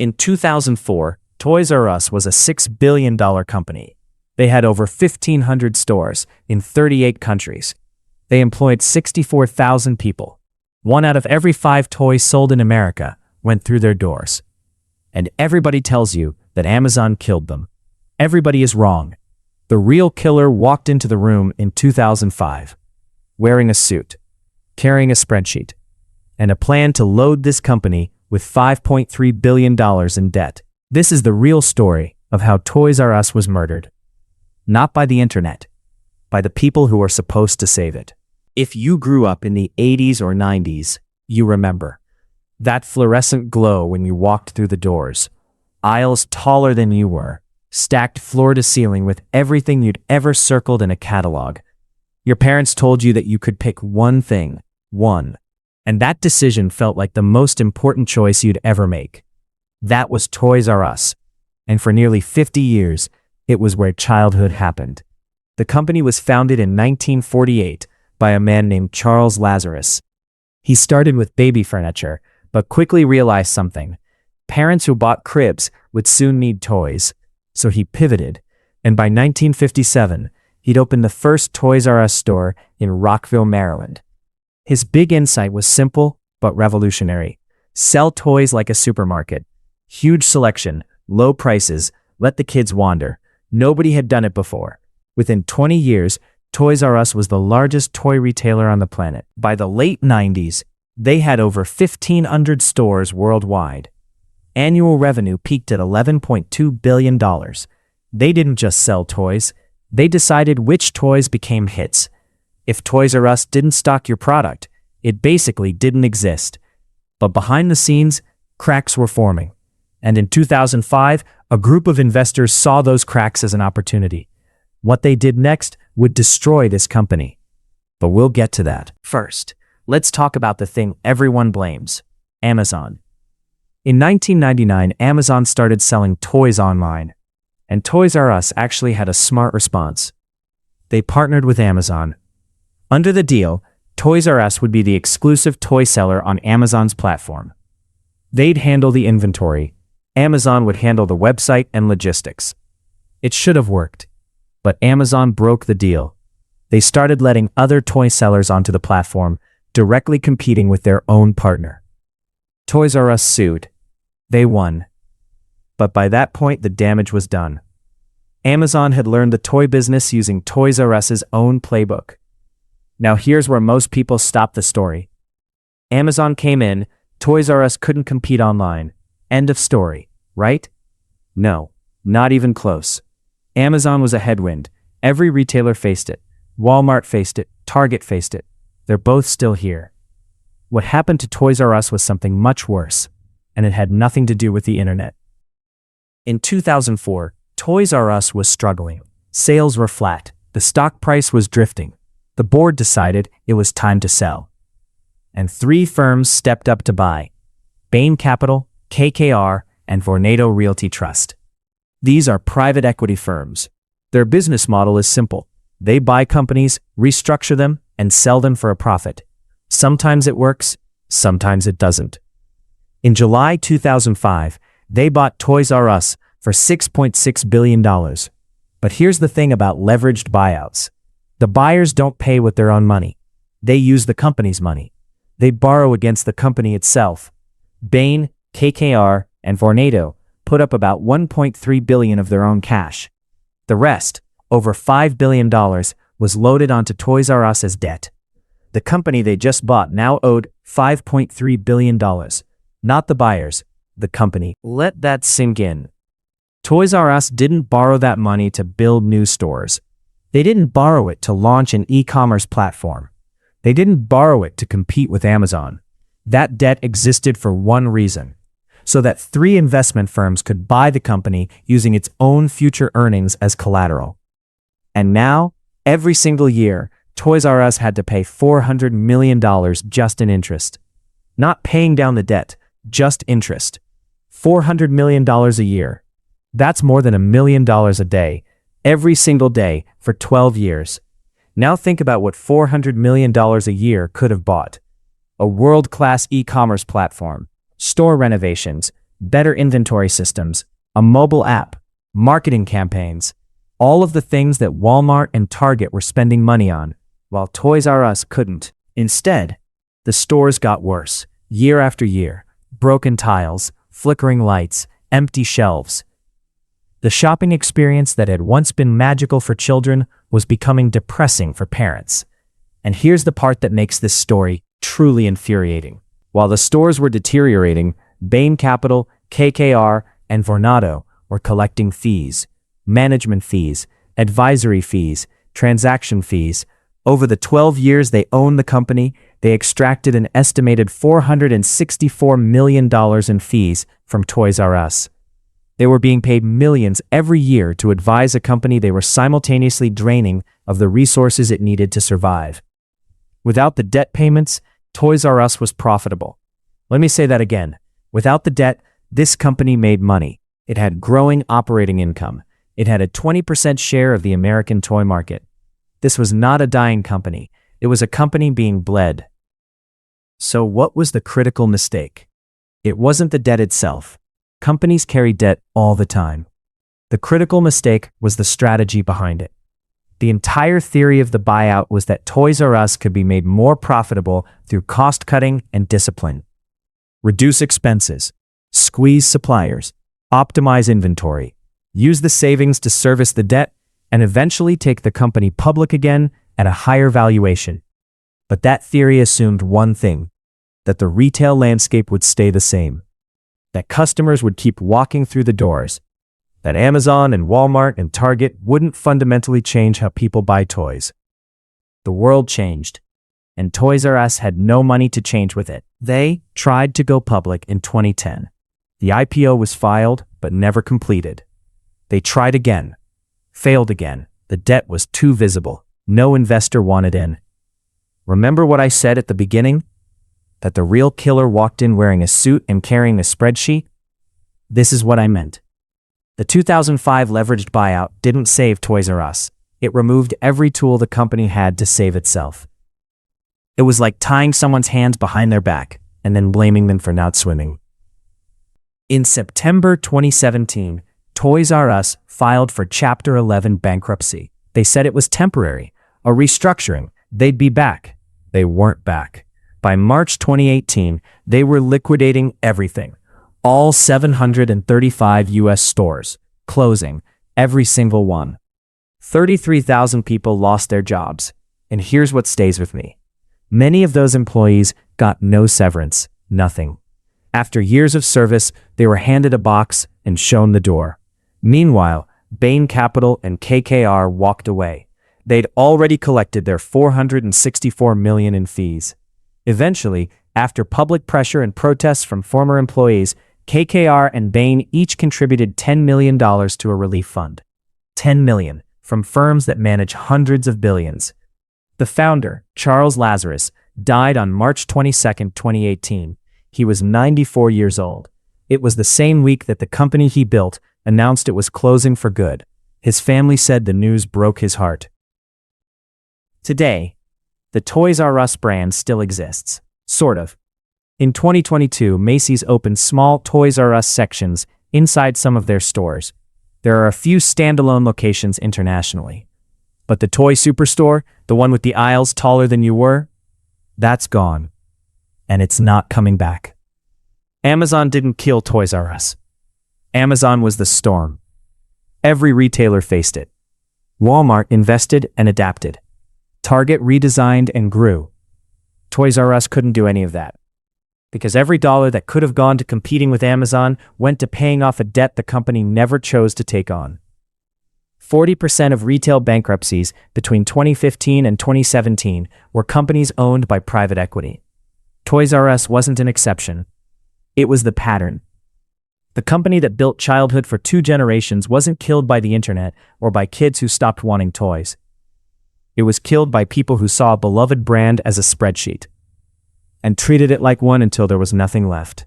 In 2004, Toys R Us was a $6 billion company. They had over 1,500 stores in 38 countries. They employed 64,000 people. 1 out of every 5 toys sold in America went through their doors. And everybody tells you that Amazon killed them. Everybody is wrong. The real killer walked into the room in 2005, wearing a suit, carrying a spreadsheet, and a plan to load this company with $5.3 billion in debt. This is the real story of how Toys R Us was murdered. Not by the internet, by the people who are supposed to save it. If you grew up in the 80s or 90s, you remember that fluorescent glow when you walked through the doors, aisles taller than you were, stacked floor to ceiling with everything you'd ever circled in a catalog. Your parents told you that you could pick one thing, and that decision felt like the most important choice you'd ever make. That was Toys R Us, and for nearly 50 years, it was where childhood happened. The company was founded in 1948 by a man named Charles Lazarus. He started with baby furniture, but quickly realized something. Parents who bought cribs would soon need toys, so he pivoted, and by 1957, he'd opened the first Toys R Us store in Rockville, Maryland. His big insight was simple but revolutionary. Sell toys like a supermarket. Huge selection, low prices, let the kids wander. Nobody had done it before. Within 20 years, Toys R Us was the largest toy retailer on the planet. By the late 90s, they had over 1,500 stores worldwide. Annual revenue peaked at $11.2 billion. They didn't just sell toys, they decided which toys became hits. If Toys R Us didn't stock your product, it basically didn't exist. But behind the scenes, cracks were forming. And in 2005, a group of investors saw those cracks as an opportunity. What they did next would destroy this company. But we'll get to that. First, let's talk about the thing everyone blames: Amazon. In 1999, Amazon started selling toys online, and Toys R Us actually had a smart response. They partnered with Amazon. Under the deal, Toys R Us would be the exclusive toy seller on Amazon's platform. They'd handle the inventory. Amazon would handle the website and logistics. It should have worked, but Amazon broke the deal. They started letting other toy sellers onto the platform, directly competing with their own partner. Toys R Us sued. They won. But by that point, the damage was done. Amazon had learned the toy business using Toys R Us's own playbook. Now here's where most people stop the story. Amazon came in, Toys R Us couldn't compete online. End of story, right? No, not even close. Amazon was a headwind. Every retailer faced it. Walmart faced it. Target faced it. They're both still here. What happened to Toys R Us was something much worse, and it had nothing to do with the internet. In 2004, Toys R Us was struggling. Sales were flat. The stock price was drifting. The board decided it was time to sell. And 3 firms stepped up to buy: Payne Capital, KKR, and Vornado Realty Trust. These are private equity firms. Their business model is simple. They buy companies, restructure them, and sell them for a profit. Sometimes it works, sometimes it doesn't. In July 2005, they bought Toys R Us for $6.6 billion. But here's the thing about leveraged buyouts. The buyers don't pay with their own money. They use the company's money. They borrow against the company itself. Payne, KKR, and Vornado put up about $1.3 billion of their own cash. The rest, over $5 billion, was loaded onto Toys R Us as debt. The company they just bought now owed $5.3 billion. Not the buyers, the company. Let that sink in. Toys R Us didn't borrow that money to build new stores. They didn't borrow it to launch an e-commerce platform. They didn't borrow it to compete with Amazon. That debt existed for one reason: so that 3 investment firms could buy the company using its own future earnings as collateral. And now, every single year, Toys R Us had to pay $400 million just in interest. Not paying down the debt, just interest. $400 million a year. That's more than $1 million a day, every single day, for 12 years. Now think about what $400 million a year could have bought. A world-class e-commerce platform, store renovations, better inventory systems, a mobile app, marketing campaigns, all of the things that Walmart and Target were spending money on, while Toys R Us couldn't. Instead, the stores got worse, year after year. Broken tiles, flickering lights, empty shelves. The shopping experience that had once been magical for children was becoming depressing for parents. And here's the part that makes this story truly infuriating. While the stores were deteriorating, Bain Capital, KKR, and Vornado were collecting fees, management fees, advisory fees, transaction fees. Over the 12 years they owned the company, they extracted an estimated $464 million in fees from Toys R Us. They were being paid millions every year to advise a company they were simultaneously draining of the resources it needed to survive. Without the debt payments, Toys R Us was profitable. Let me say that again. Without the debt, this company made money. It had growing operating income. It had a 20% share of the American toy market. This was not a dying company. It was a company being bled. So what was the critical mistake? It wasn't the debt itself. Companies carry debt all the time. The critical mistake was the strategy behind it. The entire theory of the buyout was that Toys R Us could be made more profitable through cost-cutting and discipline. Reduce expenses, squeeze suppliers, optimize inventory, use the savings to service the debt, and eventually take the company public again at a higher valuation. But that theory assumed one thing, that the retail landscape would stay the same, that customers would keep walking through the doors, that Amazon and Walmart and Target wouldn't fundamentally change how people buy toys. The world changed, and Toys R Us had no money to change with it. They tried to go public in 2010. The IPO was filed, but never completed. They tried again, failed again. The debt was too visible. No investor wanted in. Remember what I said at the beginning? That the real killer walked in wearing a suit and carrying a spreadsheet? This is what I meant. The 2005 leveraged buyout didn't save Toys R Us. It removed every tool the company had to save itself. It was like tying someone's hands behind their back and then blaming them for not swimming. In September 2017, Toys R Us filed for Chapter 11 bankruptcy. They said it was temporary, a restructuring. They'd be back. They weren't back. By March 2018, they were liquidating everything. All 735 U.S. stores, closing, every single one. 33,000 people lost their jobs. And here's what stays with me. Many of those employees got no severance, nothing. After years of service, they were handed a box and shown the door. Meanwhile, Bain Capital and KKR walked away. They'd already collected their $464 million in fees. Eventually, after public pressure and protests from former employees, KKR and Bain each contributed $10 million to a relief fund. $10 million from firms that manage hundreds of billions. The founder, Charles Lazarus, died on March 22, 2018. He was 94 years old. It was the same week that the company he built announced it was closing for good. His family said the news broke his heart. Today, the Toys R Us brand still exists. Sort of. In 2022, Macy's opened small Toys R Us sections inside some of their stores. There are a few standalone locations internationally. But the toy superstore, the one with the aisles taller than you were, that's gone. And it's not coming back. Amazon didn't kill Toys R Us. Amazon was the storm. Every retailer faced it. Walmart invested and adapted. Target redesigned and grew. Toys R Us couldn't do any of that. Because every dollar that could have gone to competing with Amazon went to paying off a debt the company never chose to take on. 40% of retail bankruptcies between 2015 and 2017 were companies owned by private equity. Toys R Us wasn't an exception. It was the pattern. The company that built childhood for 2 generations wasn't killed by the internet or by kids who stopped wanting toys. It was killed by people who saw a beloved brand as a spreadsheet and treated it like one until there was nothing left.